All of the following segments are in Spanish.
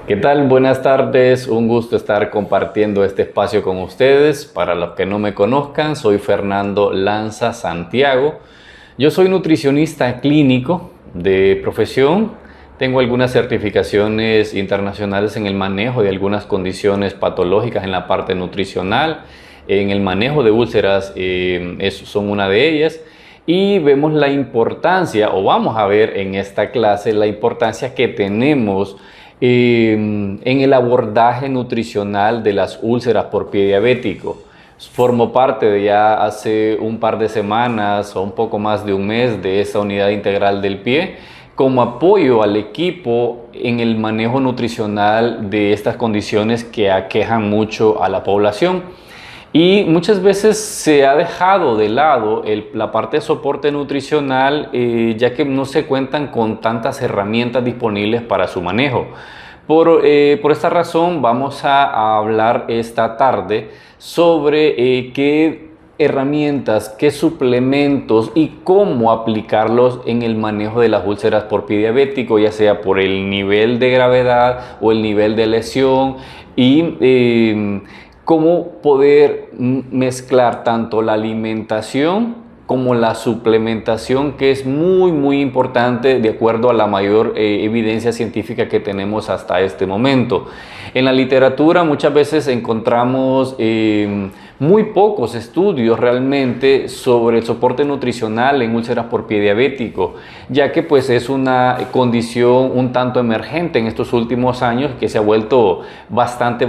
¿Qué tal? Buenas tardes, un gusto estar compartiendo este espacio con ustedes. Para los que no me conozcan, soy Fernando Lanza Santiago. Yo soy nutricionista clínico de profesión. Tengo algunas certificaciones internacionales en el manejo de algunas condiciones patológicas en la parte nutricional. En el manejo de úlceras son una de ellas. Y vemos la importancia, o vamos a ver en esta clase, la importancia que tenemos en el abordaje nutricional de las úlceras por pie diabético. Formo parte de ya hace un par de semanas o un poco más de un mes de esa unidad integral del pie como apoyo al equipo en el manejo nutricional de estas condiciones que aquejan mucho a la población. Y muchas veces se ha dejado de lado la parte de soporte nutricional, ya que no se cuentan con tantas herramientas disponibles para su manejo. Por esta razón vamos a hablar esta tarde sobre qué herramientas, qué suplementos y cómo aplicarlos en el manejo de las úlceras por pie diabético, ya sea por el nivel de gravedad o el nivel de lesión, y cómo poder mezclar tanto la alimentación como la suplementación, que es muy importante de acuerdo a la mayor evidencia científica que tenemos hasta este momento. En la literatura muchas veces encontramos muy pocos estudios realmente sobre el soporte nutricional en úlceras por pie diabético, ya que pues es una condición un tanto emergente en estos últimos años, que se ha vuelto bastante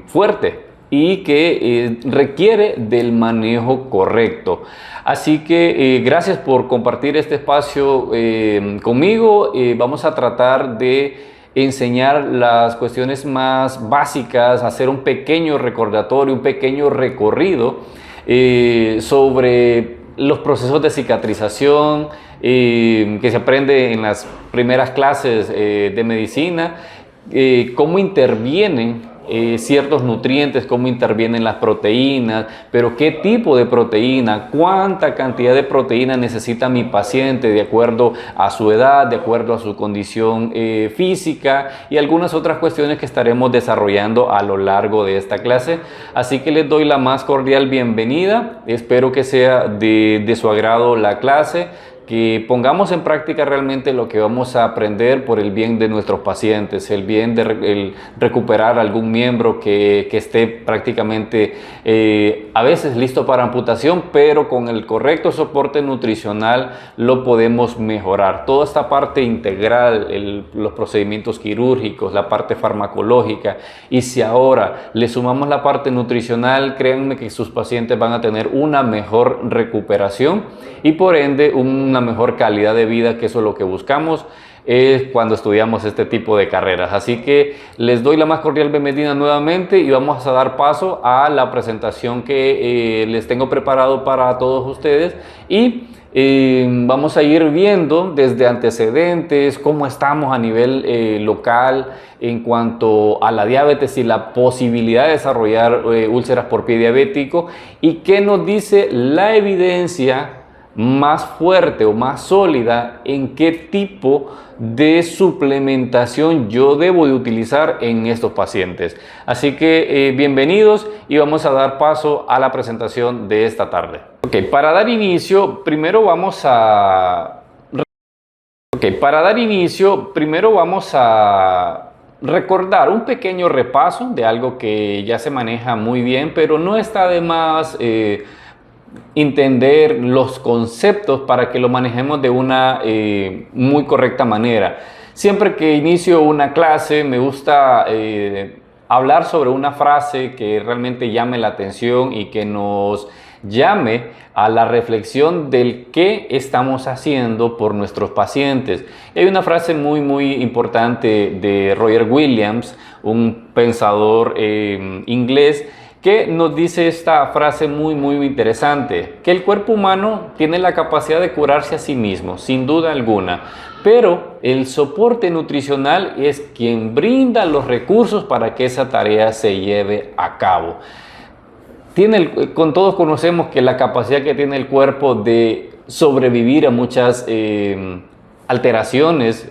fuerte y que requiere del manejo correcto. Así que gracias por compartir este espacio conmigo. Vamos a tratar de enseñar las cuestiones más básicas, hacer un pequeño recordatorio, un pequeño recorrido sobre los procesos de cicatrización que se aprende en las primeras clases de medicina, cómo intervienen ciertos nutrientes, cómo intervienen las proteínas, pero qué tipo de proteína, cuánta cantidad de proteína necesita mi paciente de acuerdo a su edad, de acuerdo a su condición física y algunas otras cuestiones que estaremos desarrollando a lo largo de esta clase. Así que les doy la más cordial bienvenida, espero que sea de su agrado la clase, que pongamos en práctica realmente lo que vamos a aprender por el bien de nuestros pacientes, el bien de recuperar algún miembro que esté prácticamente a veces listo para amputación, pero con el correcto soporte nutricional lo podemos mejorar. Toda esta parte integral, los procedimientos quirúrgicos, la parte farmacológica, y si ahora le sumamos la parte nutricional, créanme que sus pacientes van a tener una mejor recuperación y por ende una mejor calidad de vida, que eso es lo que buscamos cuando estudiamos este tipo de carreras. Así que les doy la más cordial bienvenida nuevamente y vamos a dar paso a la presentación que les tengo preparado para todos ustedes y vamos a ir viendo desde antecedentes cómo estamos a nivel local en cuanto a la diabetes y la posibilidad de desarrollar úlceras por pie diabético y qué nos dice la evidencia más fuerte o más sólida en qué tipo de suplementación yo debo de utilizar en estos pacientes. Así que bienvenidos y vamos a dar paso a la presentación de esta tarde. Para dar inicio, primero vamos a recordar un pequeño repaso de algo que ya se maneja muy bien, pero no está de más entender los conceptos para que lo manejemos de una muy correcta manera. Siempre que inicio una clase me gusta hablar sobre una frase que realmente llame la atención y que nos llame a la reflexión del qué estamos haciendo por nuestros pacientes. Hay una frase muy importante de Roger Williams, un pensador inglés, que nos dice esta frase muy interesante, que el cuerpo humano tiene la capacidad de curarse a sí mismo, sin duda alguna, pero el soporte nutricional es quien brinda los recursos para que esa tarea se lleve a cabo. Todos conocemos que la capacidad que tiene el cuerpo de sobrevivir a muchas alteraciones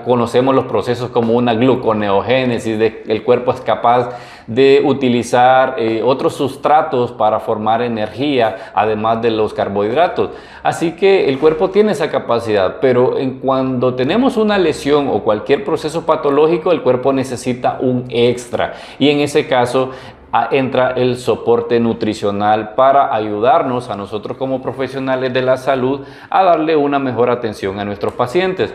conocemos los procesos como una gluconeogénesis, el cuerpo es capaz de utilizar otros sustratos para formar energía, además de los carbohidratos. Así que el cuerpo tiene esa capacidad, pero cuando tenemos una lesión o cualquier proceso patológico, el cuerpo necesita un extra. Y en ese caso entra el soporte nutricional para ayudarnos a nosotros como profesionales de la salud a darle una mejor atención a nuestros pacientes.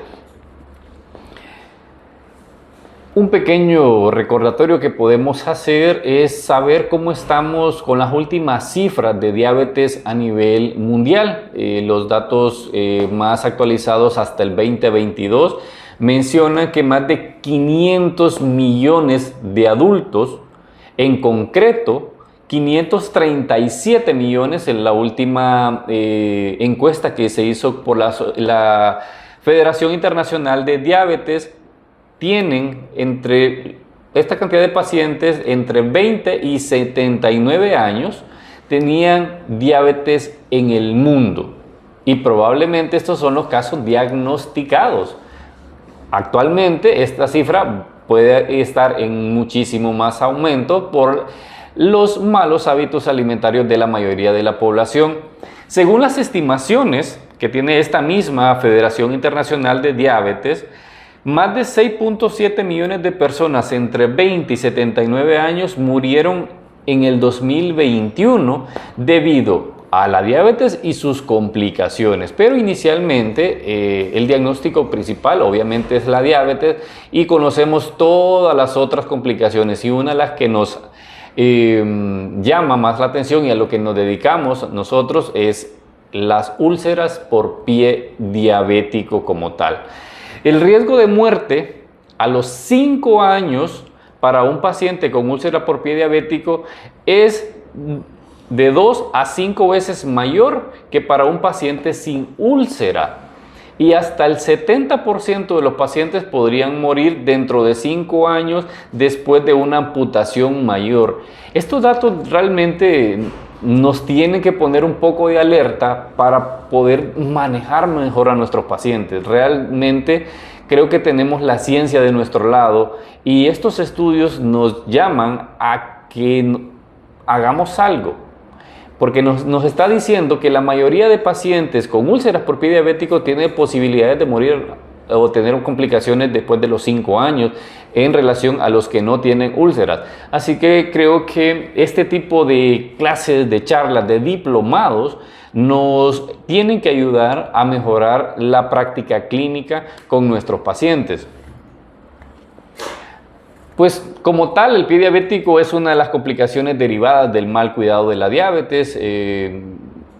Un pequeño recordatorio que podemos hacer es saber cómo estamos con las últimas cifras de diabetes a nivel mundial. Los datos más actualizados hasta el 2022 mencionan que más de 500 millones de adultos, en concreto 537 millones en la última encuesta que se hizo por la Federación Internacional de Diabetes, tienen entre esta cantidad de pacientes entre 20 y 79 años tenían diabetes en el mundo, y probablemente estos son los casos diagnosticados. Actualmente esta cifra puede estar en muchísimo más aumento por los malos hábitos alimentarios de la mayoría de la población. Según las estimaciones que tiene esta misma Federación Internacional de Diabetes, más de 6.7 millones de personas entre 20 y 79 años murieron en el 2021 debido a la diabetes y sus complicaciones. Pero inicialmente el diagnóstico principal obviamente es la diabetes, y conocemos todas las otras complicaciones, y una de las que nos llama más la atención y a lo que nos dedicamos nosotros es las úlceras por pie diabético como tal. El riesgo de muerte a los 5 años para un paciente con úlcera por pie diabético es de 2 a 5 veces mayor que para un paciente sin úlcera. Y hasta el 70% de los pacientes podrían morir dentro de 5 años después de una amputación mayor. Estos datos realmente nos tienen que poner un poco de alerta para poder manejar mejor a nuestros pacientes. Realmente creo que tenemos la ciencia de nuestro lado, y estos estudios nos llaman a que hagamos algo, porque nos está diciendo que la mayoría de pacientes con úlceras por pie diabético tiene posibilidades de morir o tener complicaciones después de los 5 años en relación a los que no tienen úlceras. Así que creo que este tipo de clases, de charlas, de diplomados nos tienen que ayudar a mejorar la práctica clínica con nuestros pacientes. Pues como tal, el pie diabético es una de las complicaciones derivadas del mal cuidado de la diabetes.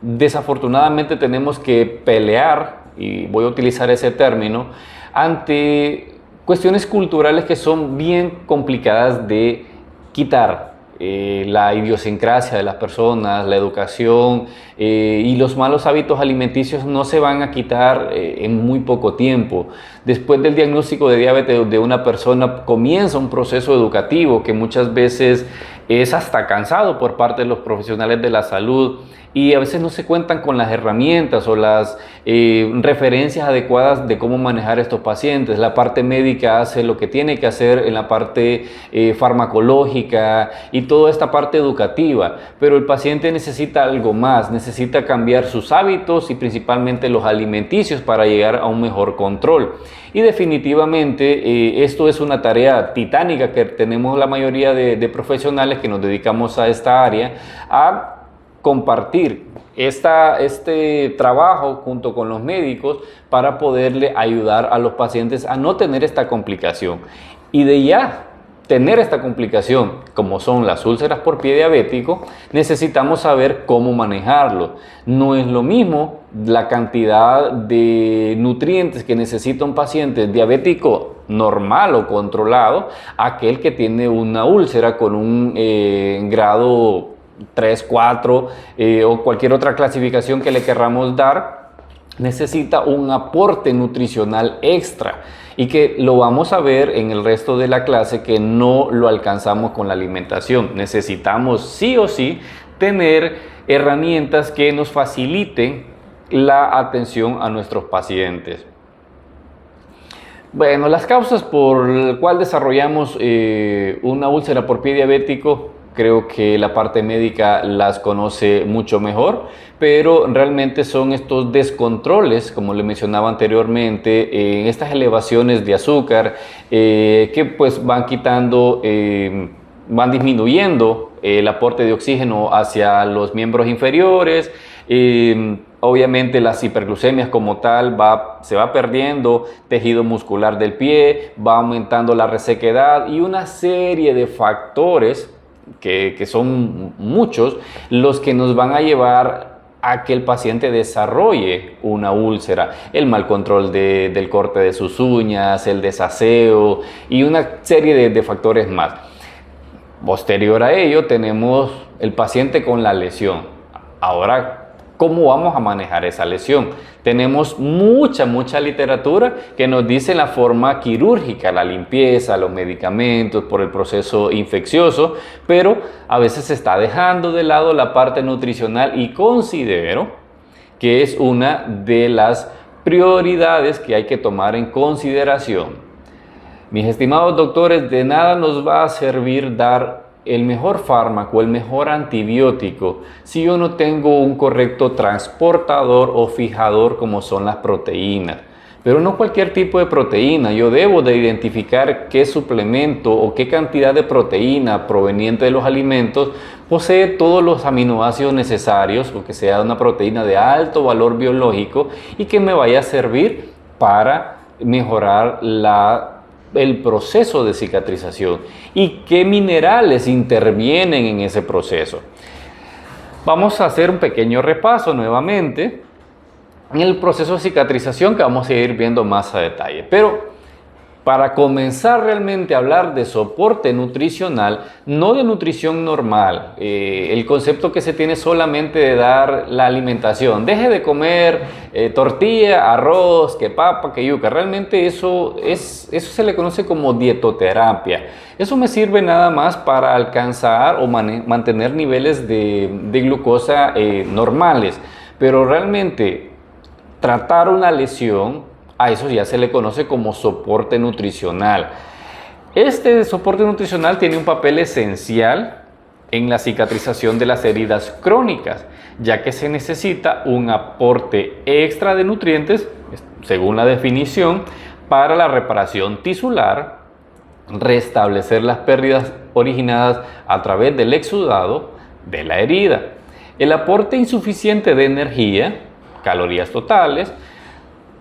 Desafortunadamente tenemos que pelear, y voy a utilizar ese término, ante cuestiones culturales que son bien complicadas de quitar. La idiosincrasia de las personas, la educación y los malos hábitos alimenticios no se van a quitar en muy poco tiempo. Después del diagnóstico de diabetes de una persona comienza un proceso educativo que muchas veces es hasta cansado por parte de los profesionales de la salud, y a veces no se cuentan con las herramientas o las referencias adecuadas de cómo manejar estos pacientes. La parte médica hace lo que tiene que hacer en la parte farmacológica y toda esta parte educativa, pero el paciente necesita algo más, necesita cambiar sus hábitos y principalmente los alimenticios para llegar a un mejor control. Y definitivamente esto es una tarea titánica que tenemos la mayoría de profesionales que nos dedicamos a esta área, a compartir este trabajo junto con los médicos para poderle ayudar a los pacientes a no tener esta complicación. Y de ya tener esta complicación, como son las úlceras por pie diabético, necesitamos saber cómo manejarlo. No es lo mismo la cantidad de nutrientes que necesita un paciente diabético normal o controlado, aquel que tiene una úlcera con un grado 3, 4 o cualquier otra clasificación que le querramos dar. Necesita un aporte nutricional extra, y que lo vamos a ver en el resto de la clase, que no lo alcanzamos con la alimentación. Necesitamos sí o sí tener herramientas que nos faciliten la atención a nuestros pacientes. Bueno, las causas por las cuales desarrollamos una úlcera por pie diabético, creo que la parte médica las conoce mucho mejor, pero realmente son estos descontroles, como le mencionaba anteriormente, en estas elevaciones de azúcar que pues van quitando, van disminuyendo el aporte de oxígeno hacia los miembros inferiores. Obviamente las hiperglucemias como tal se va perdiendo tejido muscular del pie, va aumentando la resequedad y una serie de factores que son muchos los que nos van a llevar a que el paciente desarrolle una úlcera, el mal control del corte de sus uñas, el desaseo y una serie de factores más. Posterior a ello tenemos el paciente con la lesión. Ahora, ¿cómo vamos a manejar esa lesión? Tenemos mucha literatura que nos dice la forma quirúrgica, la limpieza, los medicamentos por el proceso infeccioso, pero a veces se está dejando de lado la parte nutricional y considero que es una de las prioridades que hay que tomar en consideración. Mis estimados doctores, de nada nos va a servir dar el mejor fármaco, el mejor antibiótico, si yo no tengo un correcto transportador o fijador como son las proteínas. Pero no cualquier tipo de proteína, yo debo de identificar qué suplemento o qué cantidad de proteína proveniente de los alimentos posee todos los aminoácidos necesarios, o que sea una proteína de alto valor biológico y que me vaya a servir para mejorar el proceso de cicatrización y qué minerales intervienen en ese proceso. Vamos a hacer un pequeño repaso nuevamente en el proceso de cicatrización que vamos a ir viendo más a detalle. Pero para comenzar realmente a hablar de soporte nutricional, no de nutrición normal, el concepto que se tiene solamente de dar la alimentación, deje de comer tortilla, arroz, que papa, que yuca, realmente eso se le conoce como dietoterapia. Eso me sirve nada más para alcanzar o mantener niveles de glucosa normales, pero realmente tratar una lesión, a eso ya se le conoce como soporte nutricional. Este soporte nutricional tiene un papel esencial en la cicatrización de las heridas crónicas, ya que se necesita un aporte extra de nutrientes, según la definición, para la reparación tisular, restablecer las pérdidas originadas a través del exudado de la herida. El aporte insuficiente de energía, calorías totales,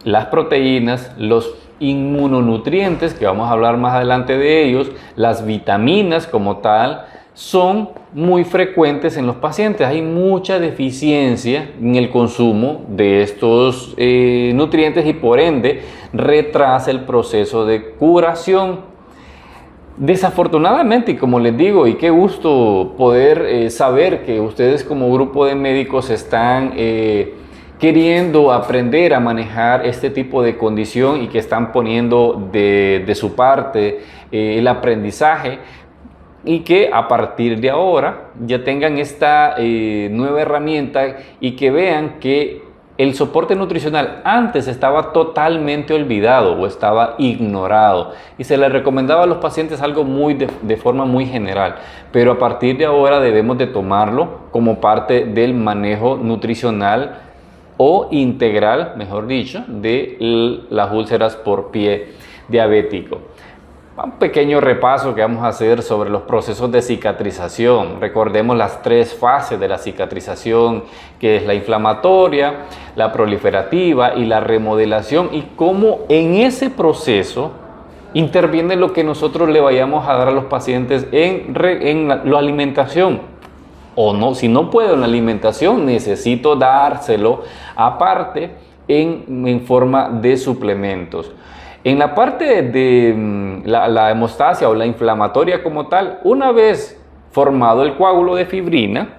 las proteínas, los inmunonutrientes, que vamos a hablar más adelante de ellos, las vitaminas como tal, son muy frecuentes en los pacientes. Hay mucha deficiencia en el consumo de estos nutrientes y por ende retrasa el proceso de curación. Desafortunadamente, y como les digo, y qué gusto poder saber que ustedes como grupo de médicos están queriendo aprender a manejar este tipo de condición y que están poniendo de su parte el aprendizaje y que a partir de ahora ya tengan esta nueva herramienta y que vean que el soporte nutricional antes estaba totalmente olvidado o estaba ignorado y se le recomendaba a los pacientes algo de forma muy general, pero a partir de ahora debemos de tomarlo como parte del manejo nutricional o integral, mejor dicho, de las úlceras por pie diabético. Un pequeño repaso que vamos a hacer sobre los procesos de cicatrización. Recordemos las tres fases de la cicatrización, que es la inflamatoria, la proliferativa y la remodelación, y cómo en ese proceso interviene lo que nosotros le vayamos a dar a los pacientes en la alimentación. O no, si no puedo en la alimentación, necesito dárselo aparte en forma de suplementos. En la parte de la hemostasia o la inflamatoria como tal, una vez formado el coágulo de fibrina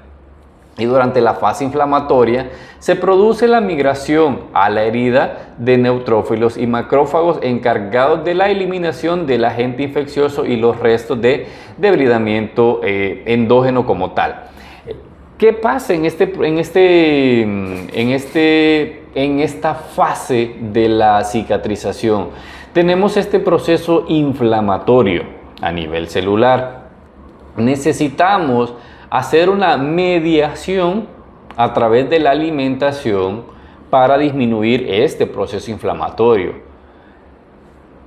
y durante la fase inflamatoria, se produce la migración a la herida de neutrófilos y macrófagos encargados de la eliminación del agente infeccioso y los restos de debridamiento endógeno como tal. ¿Qué pasa en esta fase de la cicatrización? tenemos este proceso inflamatorio a nivel celular. Necesitamos hacer una mediación a través de la alimentación para disminuir este proceso inflamatorio.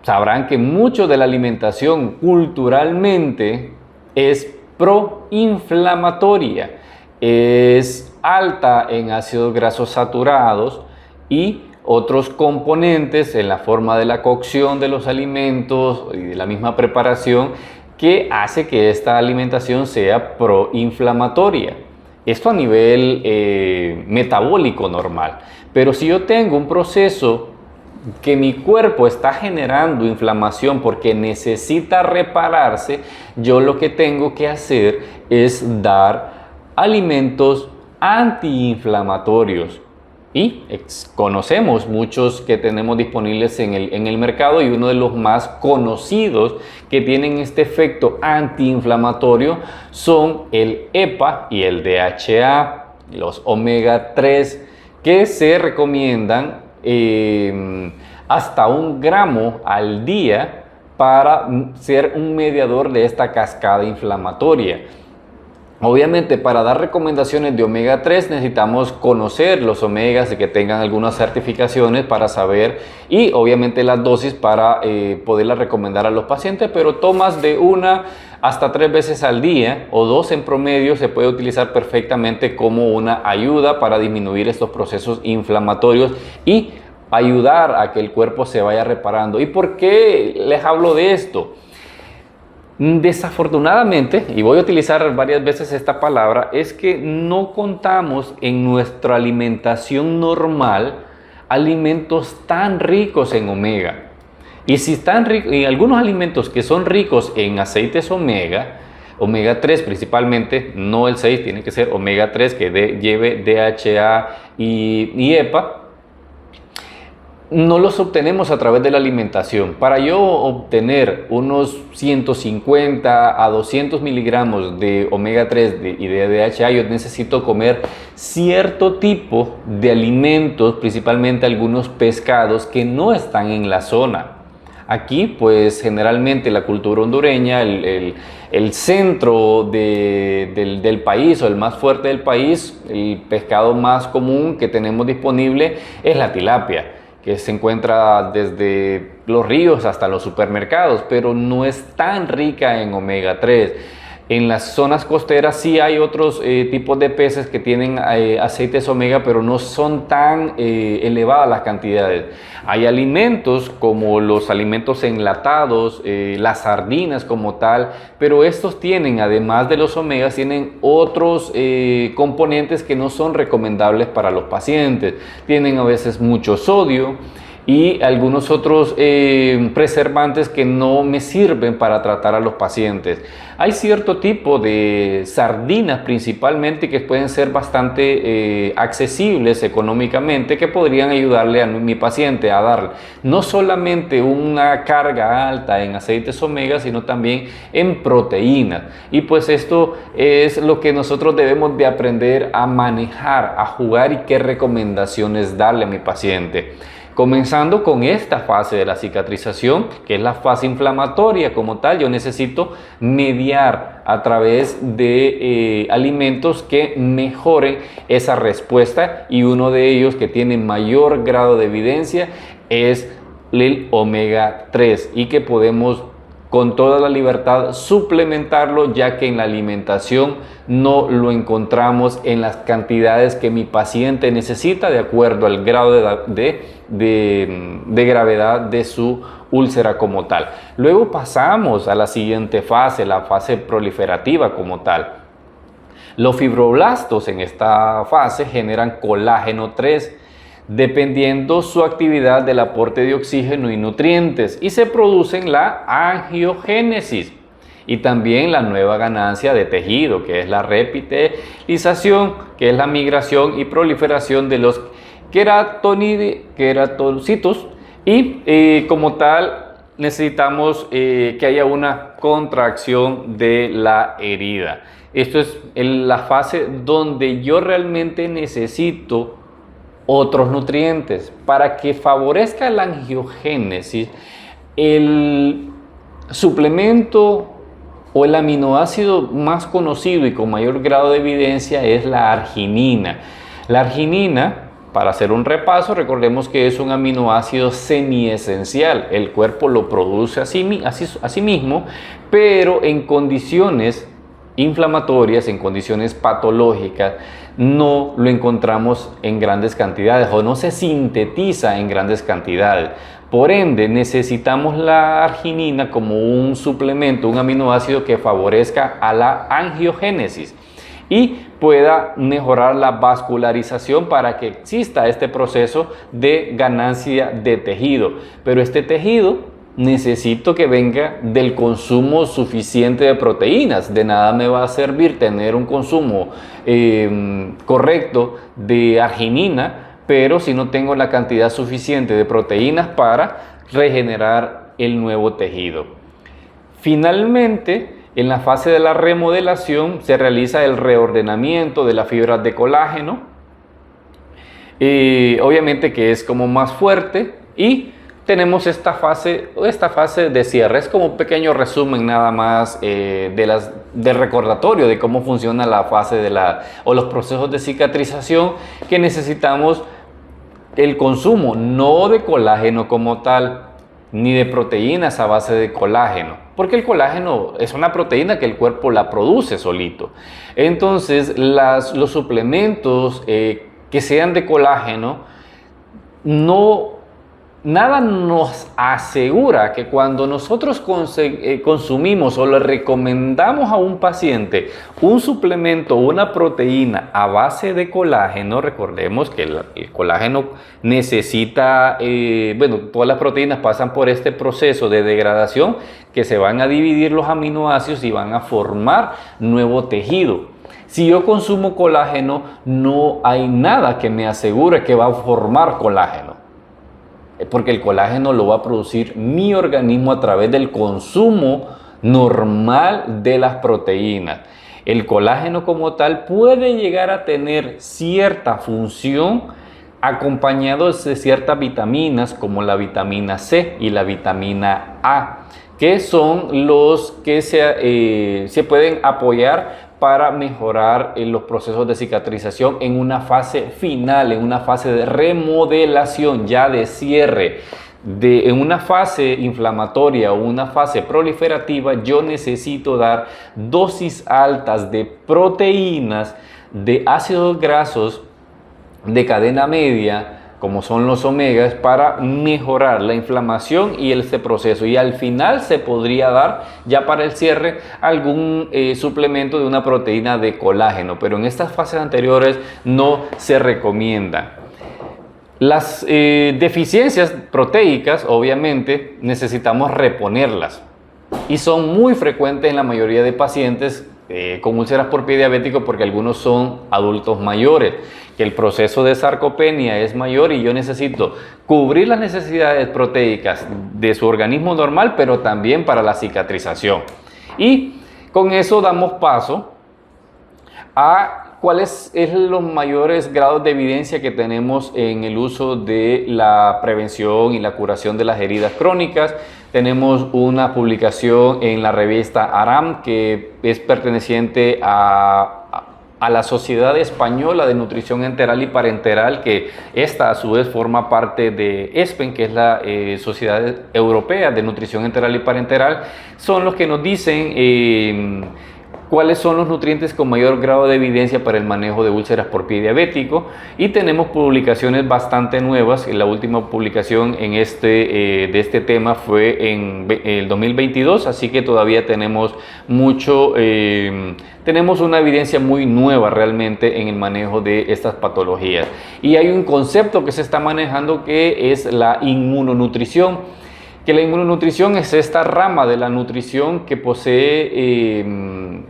Sabrán que mucho de la alimentación culturalmente es proinflamatoria, es alta en ácidos grasos saturados y otros componentes en la forma de la cocción de los alimentos y de la misma preparación que hace que esta alimentación sea proinflamatoria. Esto a nivel metabólico normal. Pero si yo tengo un proceso que mi cuerpo está generando inflamación porque necesita repararse, yo lo que tengo que hacer es dar alimentos antiinflamatorios. Y conocemos muchos que tenemos disponibles en el mercado, y uno de los más conocidos que tienen este efecto antiinflamatorio son el EPA y el DHA, los omega 3, que se recomiendan hasta 1 gramo al día para ser un mediador de esta cascada inflamatoria. Obviamente, para dar recomendaciones de omega 3 necesitamos conocer los omegas y que tengan algunas certificaciones para saber, y obviamente las dosis para poderlas recomendar a los pacientes, pero tomas de 1 hasta 3 veces al día o 2 en promedio se puede utilizar perfectamente como una ayuda para disminuir estos procesos inflamatorios y ayudar a que el cuerpo se vaya reparando. ¿Y por qué les hablo de esto? Desafortunadamente, y voy a utilizar varias veces esta palabra, es que no contamos en nuestra alimentación normal alimentos tan ricos en omega. Y si están ricos, y algunos alimentos que son ricos en aceites omega 3 principalmente, no el 6, tiene que ser omega 3 que lleve DHA y EPA, no los obtenemos a través de la alimentación. Para yo obtener unos 150 a 200 miligramos de omega 3 y de DHA, yo necesito comer cierto tipo de alimentos, principalmente algunos pescados que no están en la zona. Aquí, pues generalmente la cultura hondureña, el centro del país o el más fuerte del país, el pescado más común que tenemos disponible es la tilapia, que se encuentra desde los ríos hasta los supermercados, pero no es tan rica en omega 3. En las zonas costeras sí hay otros tipos de peces que tienen aceites omega, pero no son tan elevadas las cantidades. Hay alimentos como los alimentos enlatados, las sardinas como tal, pero estos tienen, además de los omegas, tienen otros componentes que no son recomendables para los pacientes. Tienen a veces mucho sodio y algunos otros preservantes que no me sirven para tratar a los pacientes. Hay cierto tipo de sardinas principalmente que pueden ser bastante accesibles económicamente, que podrían ayudarle a mi paciente a dar no solamente una carga alta en aceites omega, sino también en proteínas. Y pues esto es lo que nosotros debemos de aprender a manejar, a jugar, y qué recomendaciones darle a mi paciente. Comenzando con esta fase de la cicatrización, que es la fase inflamatoria como tal, yo necesito mediar a través de alimentos que mejoren esa respuesta, y uno de ellos que tiene mayor grado de evidencia es el omega 3, y que podemos con toda la libertad suplementarlo, ya que en la alimentación no lo encontramos en las cantidades que mi paciente necesita de acuerdo al grado de gravedad de su úlcera como tal. Luego pasamos a la siguiente fase, la fase proliferativa como tal. Los fibroblastos en esta fase generan colágeno 3, dependiendo su actividad del aporte de oxígeno y nutrientes, y se producen la angiogénesis y también la nueva ganancia de tejido, que es la repitelización, que es la migración y proliferación de los queratocitos, y como tal necesitamos que haya una contracción de la herida. Esto es la fase donde yo realmente necesito otros nutrientes. Para que favorezca la angiogénesis, El suplemento o el aminoácido más conocido y con mayor grado de evidencia es la arginina. La arginina, para hacer un repaso, recordemos que es un aminoácido semiesencial. El cuerpo lo produce a sí mismo, pero en condiciones inflamatorias, en condiciones patológicas, no lo encontramos en grandes cantidades o no se sintetiza en grandes cantidades. Por ende, necesitamos la arginina como un suplemento, un aminoácido que favorezca a la angiogénesis y pueda mejorar la vascularización para que exista este proceso de ganancia de tejido. Pero este tejido necesito que venga del consumo suficiente de proteínas. De nada me va a servir tener un consumo correcto de arginina, pero si no tengo la cantidad suficiente de proteínas para regenerar el nuevo tejido. Finalmente, en la fase de la remodelación se realiza el reordenamiento de las fibras de colágeno, obviamente que es como más fuerte, y tenemos esta fase de cierre. Es como un pequeño resumen nada más del recordatorio de cómo funciona la fase o los procesos de cicatrización, que necesitamos el consumo no de colágeno como tal, ni de proteínas a base de colágeno, porque el colágeno es una proteína que el cuerpo la produce solito. Entonces, los suplementos que sean de colágeno, nada nos asegura que cuando nosotros consumimos o le recomendamos a un paciente un suplemento o una proteína a base de colágeno, recordemos que el colágeno necesita, todas las proteínas pasan por este proceso de degradación que se van a dividir los aminoácidos y van a formar nuevo tejido. Si yo consumo colágeno, no hay nada que me asegure que va a formar colágeno, porque el colágeno lo va a producir mi organismo a través del consumo normal de las proteínas. El colágeno como tal puede llegar a tener cierta función acompañado de ciertas vitaminas como la vitamina C y la vitamina A, que son los que se pueden apoyar para mejorar los procesos de cicatrización en una fase final, en una fase de remodelación, ya de cierre. En una fase inflamatoria o una fase proliferativa, yo necesito dar dosis altas de proteínas, de ácidos grasos de cadena media, como son los omegas, para mejorar la inflamación y este proceso. Y al final se podría dar, ya para el cierre, algún suplemento de una proteína de colágeno, pero en estas fases anteriores no se recomienda. Las deficiencias proteicas, obviamente, necesitamos reponerlas y son muy frecuentes en la mayoría de pacientes con úlceras por pie diabético, porque algunos son adultos mayores, que el proceso de sarcopenia es mayor y yo necesito cubrir las necesidades proteicas de su organismo normal, pero también para la cicatrización. Y con eso damos paso a cuáles son los mayores grados de evidencia que tenemos en el uso de la prevención y la curación de las heridas crónicas. Tenemos una publicación en la revista ARAM, que es perteneciente a la Sociedad Española de Nutrición Enteral y Parenteral, que esta a su vez forma parte de ESPEN, que es la Sociedad Europea de Nutrición Enteral y Parenteral. Son los que nos dicen cuáles son los nutrientes con mayor grado de evidencia para el manejo de úlceras por pie diabético, y tenemos publicaciones bastante nuevas. La última publicación de este tema fue en el 2022, así que todavía tenemos tenemos una evidencia muy nueva realmente en el manejo de estas patologías. Y hay un concepto que se está manejando, que es la inmunonutrición, que la inmunonutrición es esta rama de la nutrición que posee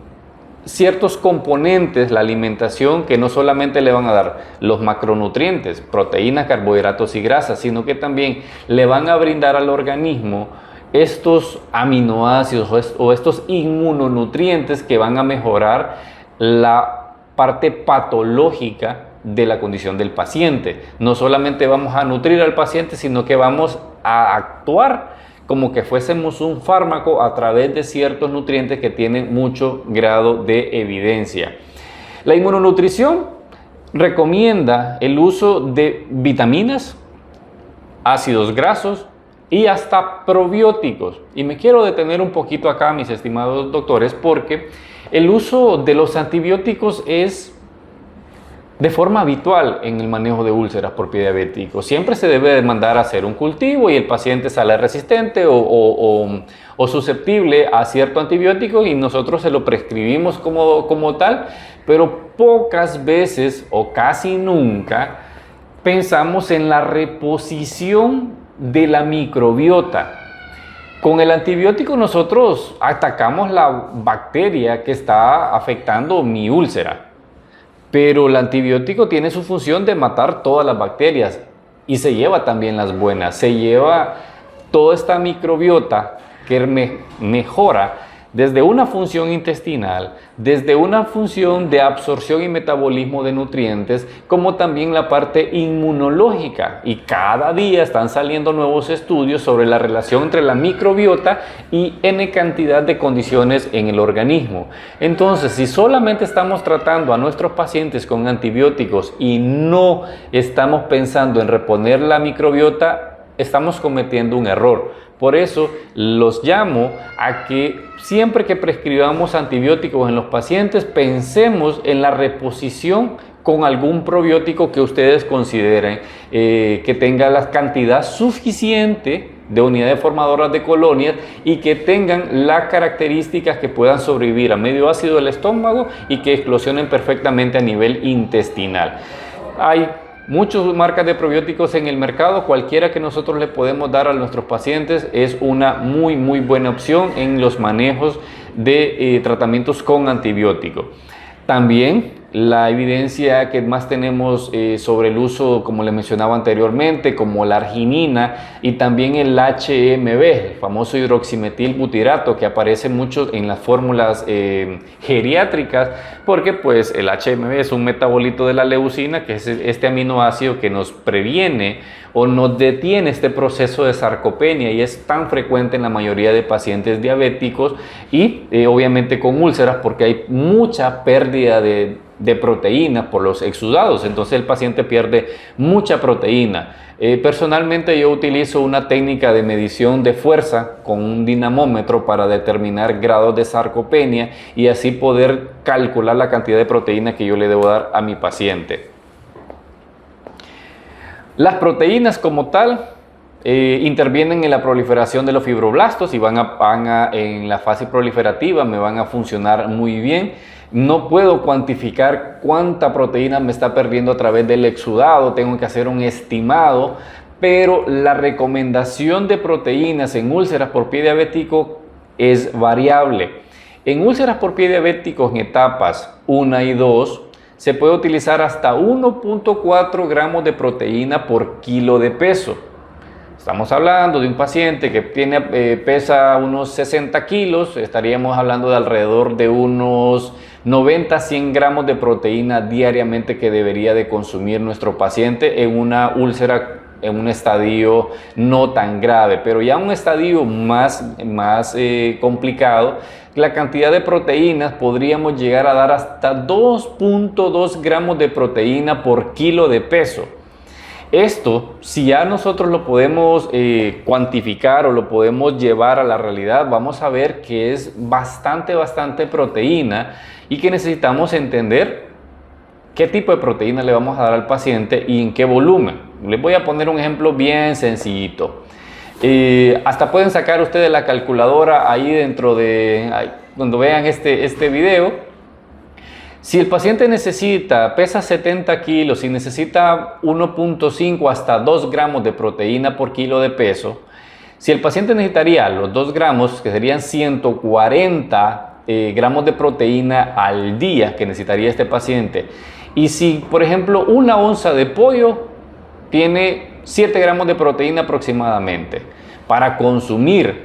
ciertos componentes, la alimentación, que no solamente le van a dar los macronutrientes, proteínas, carbohidratos y grasas, sino que también le van a brindar al organismo estos aminoácidos o estos inmunonutrientes que van a mejorar la parte patológica de la condición del paciente. No solamente vamos a nutrir al paciente, sino que vamos a actuar como que fuésemos un fármaco a través de ciertos nutrientes que tienen mucho grado de evidencia. La inmunonutrición recomienda el uso de vitaminas, ácidos grasos y hasta probióticos. Y me quiero detener un poquito acá, mis estimados doctores, porque el uso de los antibióticos es de forma habitual en el manejo de úlceras por pie diabético. Siempre se debe mandar a hacer un cultivo y el paciente sale resistente o susceptible a cierto antibiótico y nosotros se lo prescribimos como tal, pero pocas veces o casi nunca pensamos en la reposición de la microbiota. Con el antibiótico nosotros atacamos la bacteria que está afectando mi úlcera. Pero el antibiótico tiene su función de matar todas las bacterias y se lleva también las buenas, se lleva toda esta microbiota que mejora desde una función intestinal, desde una función de absorción y metabolismo de nutrientes, como también la parte inmunológica. Y cada día están saliendo nuevos estudios sobre la relación entre la microbiota y N cantidad de condiciones en el organismo. Entonces, si solamente estamos tratando a nuestros pacientes con antibióticos y no estamos pensando en reponer la microbiota, estamos cometiendo un error. Por eso los llamo a que siempre que prescribamos antibióticos en los pacientes pensemos en la reposición con algún probiótico que ustedes consideren que tenga la cantidad suficiente de unidades formadoras de colonias y que tengan las características que puedan sobrevivir a medio ácido del estómago y que eclosionen perfectamente a nivel intestinal. Hay muchas marcas de probióticos en el mercado, cualquiera que nosotros le podemos dar a nuestros pacientes es una muy buena opción en los manejos de tratamientos con antibióticos. También la evidencia que más tenemos sobre el uso, como le mencionaba anteriormente, como la arginina y también el HMB, el famoso hidroximetilbutirato, que aparece mucho en las fórmulas geriátricas, porque pues el HMB es un metabolito de la leucina, que es este aminoácido que nos previene o nos detiene este proceso de sarcopenia y es tan frecuente en la mayoría de pacientes diabéticos y obviamente con úlceras porque hay mucha pérdida de proteína por los exudados, entonces el paciente pierde mucha proteína. Personalmente yo utilizo una técnica de medición de fuerza con un dinamómetro para determinar grados de sarcopenia y así poder calcular la cantidad de proteína que yo le debo dar a mi paciente. Las proteínas como tal intervienen en la proliferación de los fibroblastos y en la fase proliferativa me van a funcionar muy bien. No puedo cuantificar cuánta proteína me está perdiendo a través del exudado, tengo que hacer un estimado, pero la recomendación de proteínas en úlceras por pie diabético es variable. En úlceras por pie diabético en etapas 1 y 2 se puede utilizar hasta 1.4 gramos de proteína por kilo de peso. Estamos hablando de un paciente que pesa unos 60 kilos, estaríamos hablando de alrededor de unos 90-100 gramos de proteína diariamente que debería de consumir nuestro paciente en una úlcera en un estadio no tan grave, pero ya un estadio más complicado, la cantidad de proteínas podríamos llegar a dar hasta 2.2 gramos de proteína por kilo de peso. Esto, si ya nosotros lo podemos cuantificar o lo podemos llevar a la realidad, vamos a ver que es bastante proteína y que necesitamos entender qué tipo de proteína le vamos a dar al paciente y en qué volumen. Les voy a poner un ejemplo bien sencillito. Hasta pueden sacar ustedes la calculadora ahí dentro de, cuando vean este video. Si el paciente pesa 70 kilos y necesita 1.5 hasta 2 gramos de proteína por kilo de peso, si el paciente necesitaría los 2 gramos, que serían 140 gramos de proteína al día que necesitaría este paciente, y si por ejemplo una onza de pollo tiene 7 gramos de proteína aproximadamente, para consumir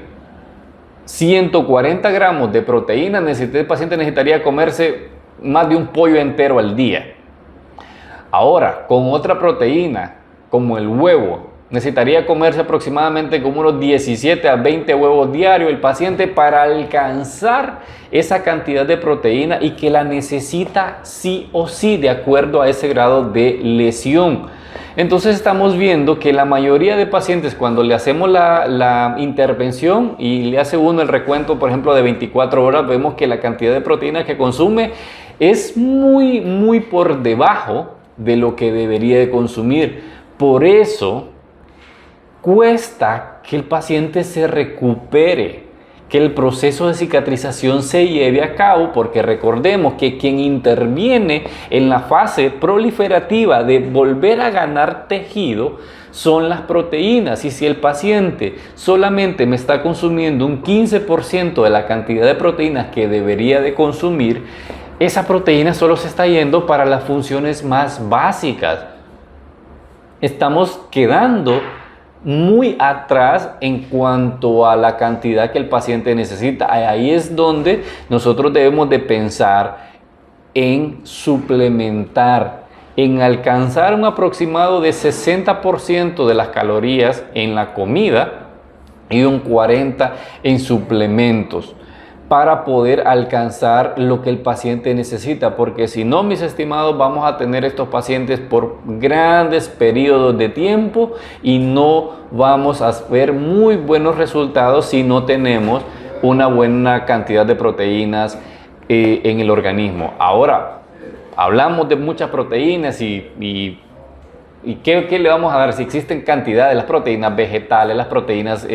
140 gramos de proteína, el paciente necesitaría comerse más de un pollo entero al día. Ahora, con otra proteína, como el huevo, Necesitaría comerse aproximadamente como unos 17 a 20 huevos diarios el paciente para alcanzar esa cantidad de proteína y que la necesita sí o sí de acuerdo a ese grado de lesión. Entonces estamos viendo que la mayoría de pacientes, cuando le hacemos la intervención y le hace uno el recuento, por ejemplo, de 24 horas, vemos que la cantidad de proteína que consume es muy por debajo de lo que debería de consumir. Por eso cuesta que el paciente se recupere, que el proceso de cicatrización se lleve a cabo, porque recordemos que quien interviene en la fase proliferativa de volver a ganar tejido son las proteínas. Y si el paciente solamente me está consumiendo un 15% de la cantidad de proteínas que debería de consumir, esa proteína solo se está yendo para las funciones más básicas. Estamos quedando muy atrás en cuanto a la cantidad que el paciente necesita. Ahí es donde nosotros debemos de pensar en suplementar, en alcanzar un aproximado de 60% de las calorías en la comida y un 40% en suplementos, para poder alcanzar lo que el paciente necesita, porque si no, mis estimados, vamos a tener estos pacientes por grandes periodos de tiempo y no vamos a ver muy buenos resultados si no tenemos una buena cantidad de proteínas en el organismo. Ahora, hablamos de muchas proteínas y ¿qué le vamos a dar? Si existen cantidades, las proteínas vegetales, las proteínas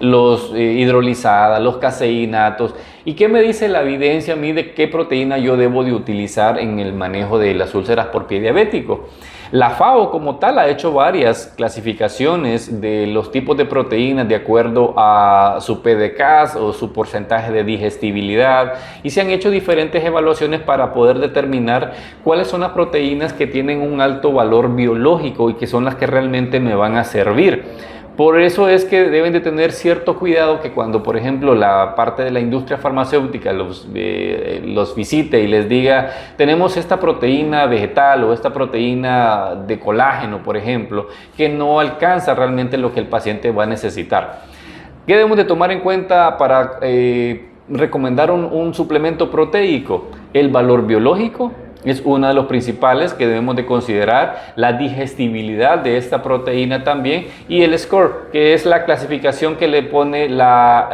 hidrolizadas, los caseinatos. ¿Y qué me dice la evidencia a mí de qué proteína yo debo de utilizar en el manejo de las úlceras por pie diabético? La FAO como tal ha hecho varias clasificaciones de los tipos de proteínas de acuerdo a su PDCAAS o su porcentaje de digestibilidad, y se han hecho diferentes evaluaciones para poder determinar cuáles son las proteínas que tienen un alto valor biológico y que son las que realmente me van a servir. Por eso es que deben de tener cierto cuidado que cuando, por ejemplo, la parte de la industria farmacéutica los visite y les diga, tenemos esta proteína vegetal o esta proteína de colágeno, por ejemplo, que no alcanza realmente lo que el paciente va a necesitar. ¿Qué debemos de tomar en cuenta para recomendar un suplemento proteico? El valor biológico es uno de los principales que debemos de considerar, la digestibilidad de esta proteína también, y el score, que es la clasificación que le pone la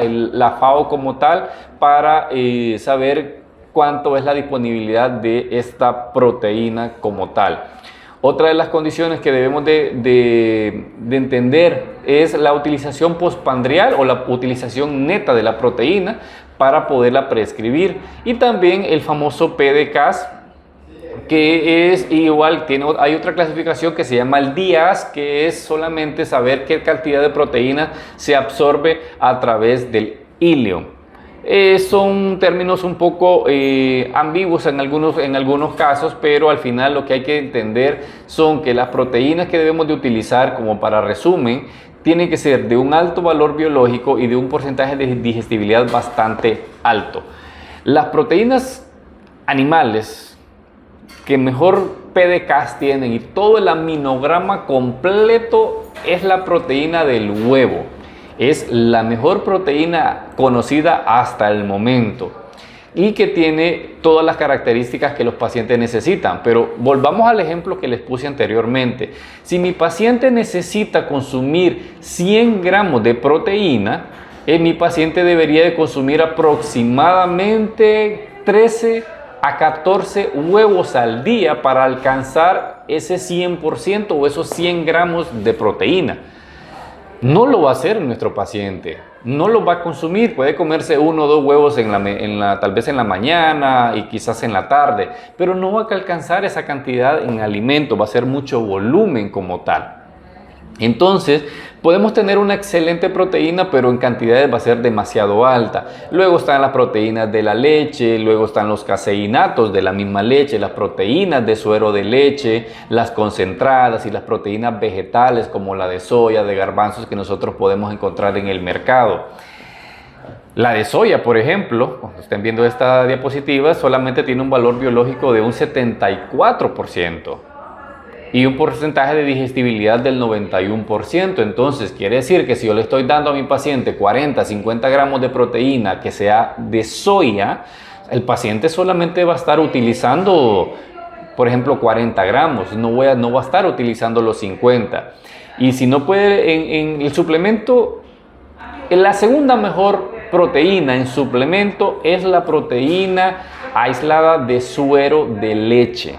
FAO como tal para saber cuánto es la disponibilidad de esta proteína como tal. Otra de las condiciones que debemos de entender es la utilización postprandial o la utilización neta de la proteína para poderla prescribir, y también el famoso PDCAAS, que es igual, hay otra clasificación que se llama el DIAAS, que es solamente saber qué cantidad de proteína se absorbe a través del ilio. Son términos un poco ambiguos en algunos casos, pero al final lo que hay que entender son que las proteínas que debemos de utilizar, como para resumen, tienen que ser de un alto valor biológico y de un porcentaje de digestibilidad bastante alto. Las proteínas animales que mejor PDCAAS tienen y todo el aminograma completo es la proteína del huevo. Es la mejor proteína conocida hasta el momento y que tiene todas las características que los pacientes necesitan. Pero volvamos al ejemplo que les puse anteriormente. Si mi paciente necesita consumir 100 gramos de proteína, mi paciente debería de consumir aproximadamente 13 a 14 huevos al día para alcanzar ese 100% o esos 100 gramos de proteína. No lo va a hacer nuestro paciente, no lo va a consumir, puede comerse 1 o 2 huevos tal vez en la mañana y quizás en la tarde, pero no va a alcanzar esa cantidad en alimento, va a ser mucho volumen como tal. Entonces, podemos tener una excelente proteína, pero en cantidades va a ser demasiado alta. Luego están las proteínas de la leche, luego están los caseinatos de la misma leche, las proteínas de suero de leche, las concentradas y las proteínas vegetales como la de soya, de garbanzos que nosotros podemos encontrar en el mercado. La de soya, por ejemplo, cuando estén viendo esta diapositiva, solamente tiene un valor biológico de un 74%. y un porcentaje de digestibilidad del 91%. Entonces, quiere decir que si yo le estoy dando a mi paciente 40, 50 gramos de proteína que sea de soya, el paciente solamente va a estar utilizando, por ejemplo, 40 gramos, no va a estar utilizando los 50. Y si no puede, en el suplemento, la segunda mejor proteína en suplemento es la proteína aislada de suero de leche.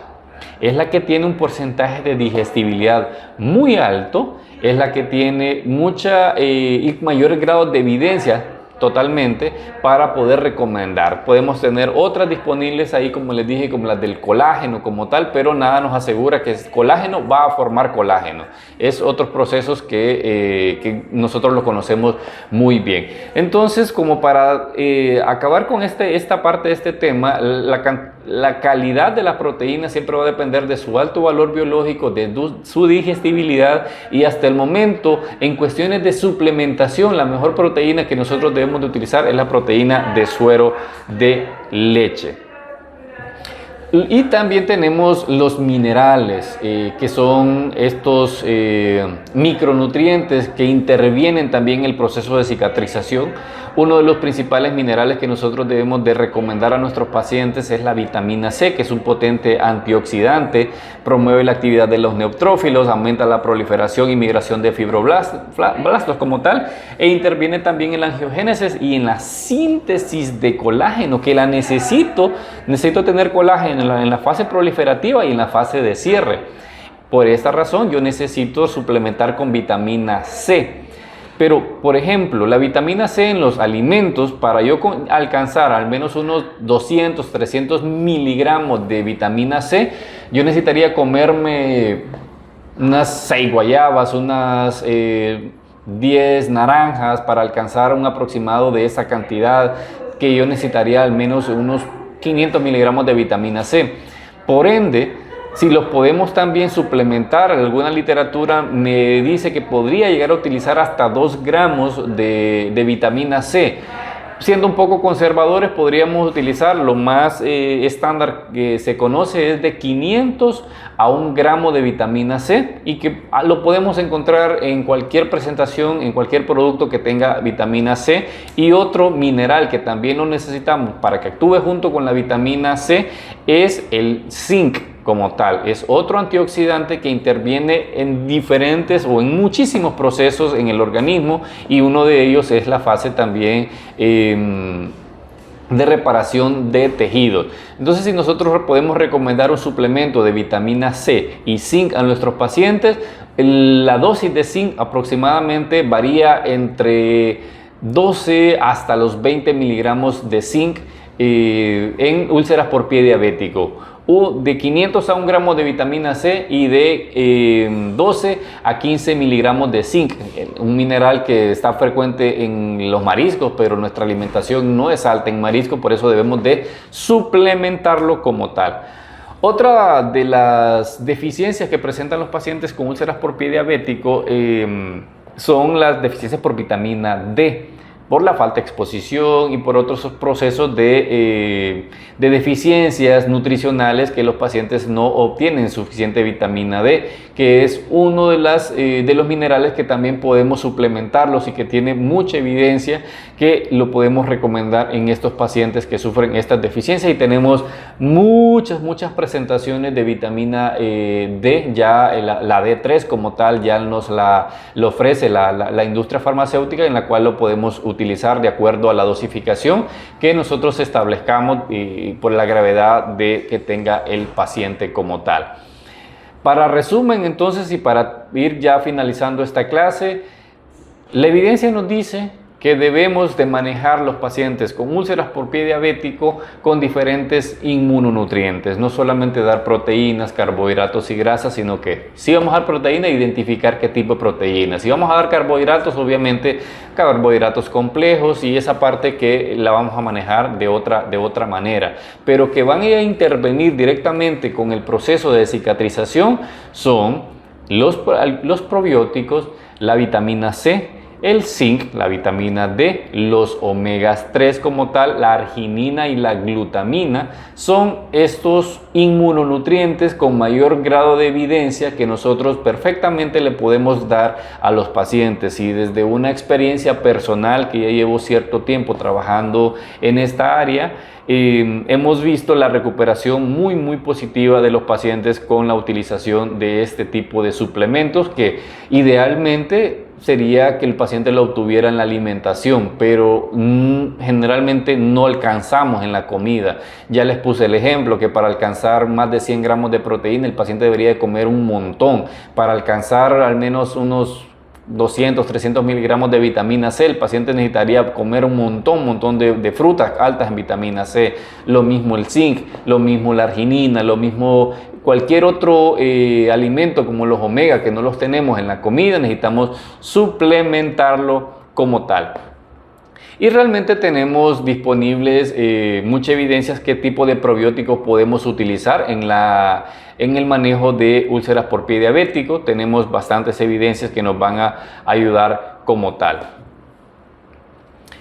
Es la que tiene un porcentaje de digestibilidad muy alto, es la que tiene y mayores grados de evidencia totalmente para poder recomendar. Podemos tener otras disponibles ahí, como les dije, como las del colágeno como tal, pero nada nos asegura que el colágeno va a formar colágeno. Es otros procesos que nosotros lo conocemos muy bien. Entonces, como para acabar con esta parte de este tema, la calidad de la proteína siempre va a depender de su alto valor biológico, de su digestibilidad, y hasta el momento, en cuestiones de suplementación, la mejor proteína que nosotros debemos de utilizar es la proteína de suero de leche. Y también tenemos los minerales, que son estos micronutrientes que intervienen también en el proceso de cicatrización. Uno de los principales minerales que nosotros debemos de recomendar a nuestros pacientes es la vitamina C, que es un potente antioxidante, promueve la actividad de los neutrófilos, aumenta la proliferación y migración de fibroblastos como tal, e interviene también en la angiogénesis y en la síntesis de colágeno, que la necesito tener colágeno en la fase proliferativa y en la fase de cierre. Por esta razón yo necesito suplementar con vitamina C. Pero, por ejemplo, la vitamina C en los alimentos, para yo alcanzar al menos unos 200, 300 miligramos de vitamina C, yo necesitaría comerme unas 6 guayabas, unas 10 naranjas para alcanzar un aproximado de esa cantidad, que yo necesitaría al menos unos 500 miligramos de vitamina C. Por ende, si los podemos también suplementar, alguna literatura me dice que podría llegar a utilizar hasta 2 gramos de vitamina C. Siendo un poco conservadores, podríamos utilizar lo más estándar que se conoce, es de 500 a 1 gramo de vitamina C, y que lo podemos encontrar en cualquier presentación, en cualquier producto que tenga vitamina C. Y otro mineral que también lo necesitamos para que actúe junto con la vitamina C es el zinc. Como tal, es otro antioxidante que interviene en diferentes o en muchísimos procesos en el organismo, y uno de ellos es la fase también de reparación de tejidos. Entonces, si nosotros podemos recomendar un suplemento de vitamina C y zinc a nuestros pacientes, la dosis de zinc aproximadamente varía entre 12 hasta los 20 miligramos de zinc en úlceras por pie diabético. De 500 a 1 gramo de vitamina C y de 12 a 15 miligramos de zinc, un mineral que está frecuente en los mariscos, pero nuestra alimentación no es alta en mariscos, por eso debemos de suplementarlo como tal. Otra de las deficiencias que presentan los pacientes con úlceras por pie diabético son las deficiencias por vitamina D, por la falta de exposición y por otros procesos de deficiencias nutricionales que los pacientes no obtienen suficiente vitamina D, que es uno de los minerales que también podemos suplementarlos y que tiene mucha evidencia que lo podemos recomendar en estos pacientes que sufren estas deficiencias. Y tenemos muchas presentaciones de vitamina D, ya la D3 como tal ya nos lo ofrece la industria farmacéutica, en la cual lo podemos utilizar de acuerdo a la dosificación que nosotros establezcamos y por la gravedad de que tenga el paciente como tal. Para resumen, entonces, y para ir ya finalizando esta clase, la evidencia nos dice que debemos de manejar los pacientes con úlceras por pie diabético con diferentes inmunonutrientes, no solamente dar proteínas, carbohidratos y grasas, sino que si vamos a dar proteína, identificar qué tipo de proteínas. Si vamos a dar carbohidratos, obviamente carbohidratos complejos, y esa parte que la vamos a manejar de otra manera, pero que van a intervenir directamente con el proceso de cicatrización son los probióticos, la vitamina C, el zinc, la vitamina D, los omegas 3 como tal, la arginina y la glutamina, son estos inmunonutrientes con mayor grado de evidencia que nosotros perfectamente le podemos dar a los pacientes. Y desde una experiencia personal que ya llevo cierto tiempo trabajando en esta área, hemos visto la recuperación muy positiva de los pacientes con la utilización de este tipo de suplementos, que idealmente sería que el paciente lo obtuviera en la alimentación, pero generalmente no alcanzamos en la comida. Ya les puse el ejemplo que para alcanzar más de 100 gramos de proteína el paciente debería de comer un montón. Para alcanzar al menos unos 200, 300 miligramos de vitamina C, el paciente necesitaría comer un montón de frutas altas en vitamina C. Lo mismo el zinc, lo mismo la arginina, lo mismo cualquier otro alimento como los omega que no los tenemos en la comida, necesitamos suplementarlo como tal. Y realmente tenemos disponibles muchas evidencias qué tipo de probióticos podemos utilizar en el manejo de úlceras por pie diabético. Tenemos bastantes evidencias que nos van a ayudar como tal.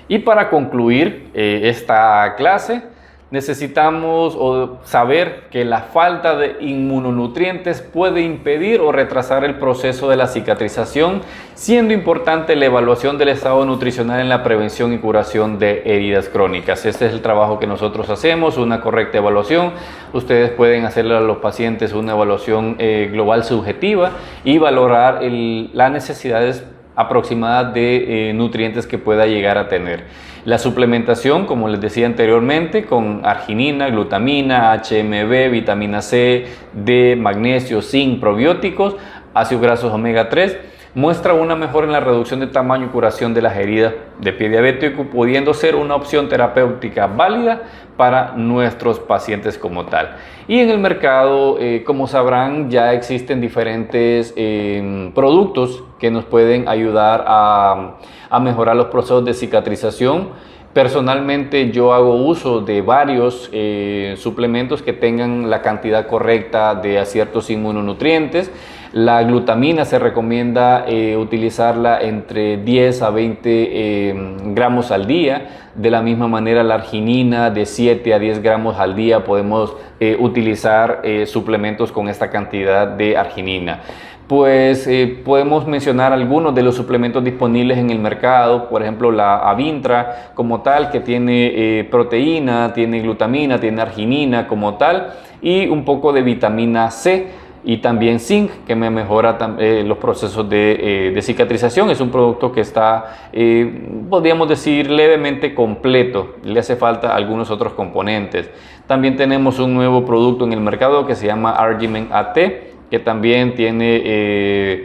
Y para concluir esta clase, necesitamos saber que la falta de inmunonutrientes puede impedir o retrasar el proceso de la cicatrización, siendo importante la evaluación del estado nutricional en la prevención y curación de heridas crónicas. Este es el trabajo que nosotros hacemos, una correcta evaluación. Ustedes pueden hacerle a los pacientes una evaluación global subjetiva y valorar las necesidades aproximadas de nutrientes que pueda llegar a tener. La suplementación, como les decía anteriormente, con arginina, glutamina, HMB, vitamina C, D, magnesio, zinc, probióticos, ácidos grasos omega 3, muestra una mejora en la reducción de tamaño y curación de las heridas de pie diabético, pudiendo ser una opción terapéutica válida para nuestros pacientes como tal. Y en el mercado, como sabrán, ya existen diferentes productos que nos pueden ayudar a mejorar los procesos de cicatrización. Personalmente yo hago uso de varios suplementos que tengan la cantidad correcta de ciertos inmunonutrientes. La glutamina se recomienda utilizarla entre 10 a 20 gramos al día. De la misma manera la arginina de 7 a 10 gramos al día podemos utilizar suplementos con esta cantidad de arginina. Pues podemos mencionar algunos de los suplementos disponibles en el mercado, por ejemplo la Avintra como tal, que tiene proteína, tiene glutamina, tiene arginina como tal y un poco de vitamina C y también zinc, que me mejora los procesos de cicatrización. Es un producto que está, podríamos decir, levemente completo, le hace falta algunos otros componentes. También tenemos un nuevo producto en el mercado que se llama Argimen AT, que también tiene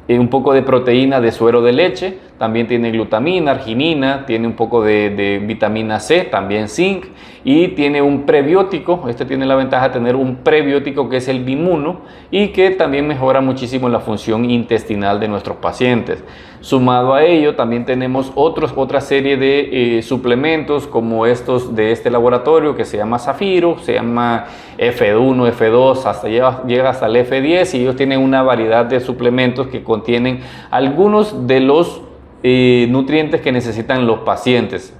un poco de proteína de suero de leche, también tiene glutamina, arginina, tiene un poco de vitamina C, también zinc, y tiene un prebiótico. Este tiene la ventaja de tener un prebiótico que es el Bimuno y que también mejora muchísimo la función intestinal de nuestros pacientes. Sumado a ello, también tenemos otra serie de suplementos como estos de este laboratorio que se llama Zafiro, se llama F1, F2, hasta llega hasta el F10, y ellos tienen una variedad de suplementos que contienen algunos de los nutrientes que necesitan los pacientes.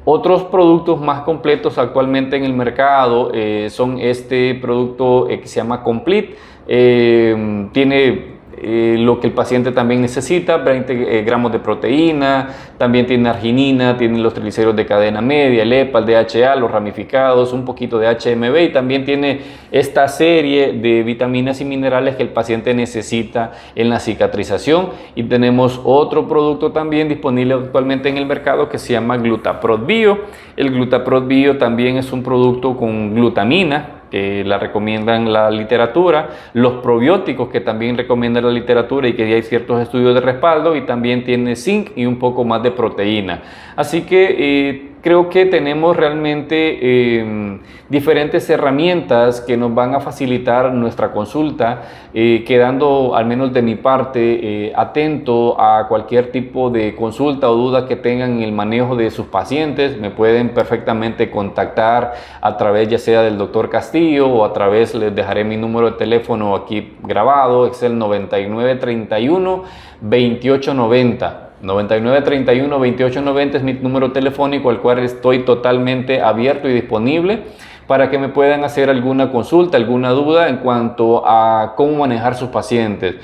Otros productos más completos actualmente en el mercado son este producto que se llama Complete. Tiene lo que el paciente también necesita, 20 gramos de proteína, también tiene arginina, tiene los triglicéridos de cadena media, el EPA, el DHA, los ramificados, un poquito de HMB, y también tiene esta serie de vitaminas y minerales que el paciente necesita en la cicatrización. Y tenemos otro producto también disponible actualmente en el mercado que se llama Glutaprot Bio. El Glutaprot Bio también es un producto con glutamina, que la recomiendan la literatura, los probióticos que también recomienda la literatura y que ya hay ciertos estudios de respaldo, y también tiene zinc y un poco más de proteína. Así que creo que tenemos realmente diferentes herramientas que nos van a facilitar nuestra consulta, quedando al menos de mi parte atento a cualquier tipo de consulta o duda que tengan en el manejo de sus pacientes. Me pueden perfectamente contactar a través ya sea del doctor Castillo o a través, les dejaré mi número de teléfono aquí grabado, es el 9931 2890. 9931-2890 es mi número telefónico, al cual estoy totalmente abierto y disponible para que me puedan hacer alguna consulta, alguna duda en cuanto a cómo manejar sus pacientes.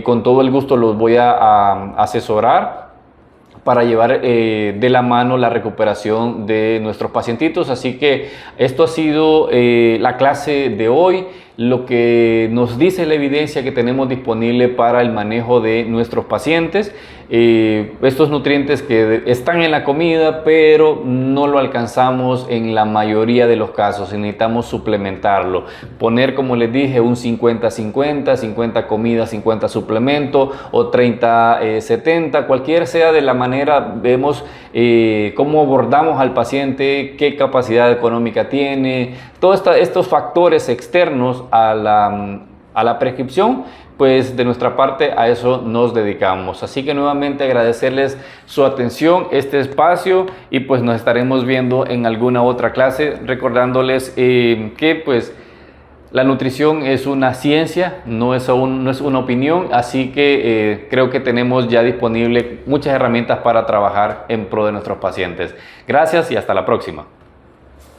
Con todo el gusto los voy a asesorar para llevar de la mano la recuperación de nuestros pacientitos. Así que esto ha sido la clase de hoy, lo que nos dice la evidencia que tenemos disponible para el manejo de nuestros pacientes. Estos nutrientes que están en la comida, pero no lo alcanzamos en la mayoría de los casos. Necesitamos suplementarlo, poner, como les dije, un 50-50, 50 comida, 50 suplemento, o 30-70, cualquier sea de la manera. Vemos cómo abordamos al paciente, qué capacidad económica tiene, todos estos factores externos a la prescripción. Pues de nuestra parte a eso nos dedicamos. Así que nuevamente agradecerles su atención, este espacio, y pues nos estaremos viendo en alguna otra clase, recordándoles que pues la nutrición es una ciencia, no es una opinión. Así que creo que tenemos ya disponible muchas herramientas para trabajar en pro de nuestros pacientes. Gracias y hasta la próxima.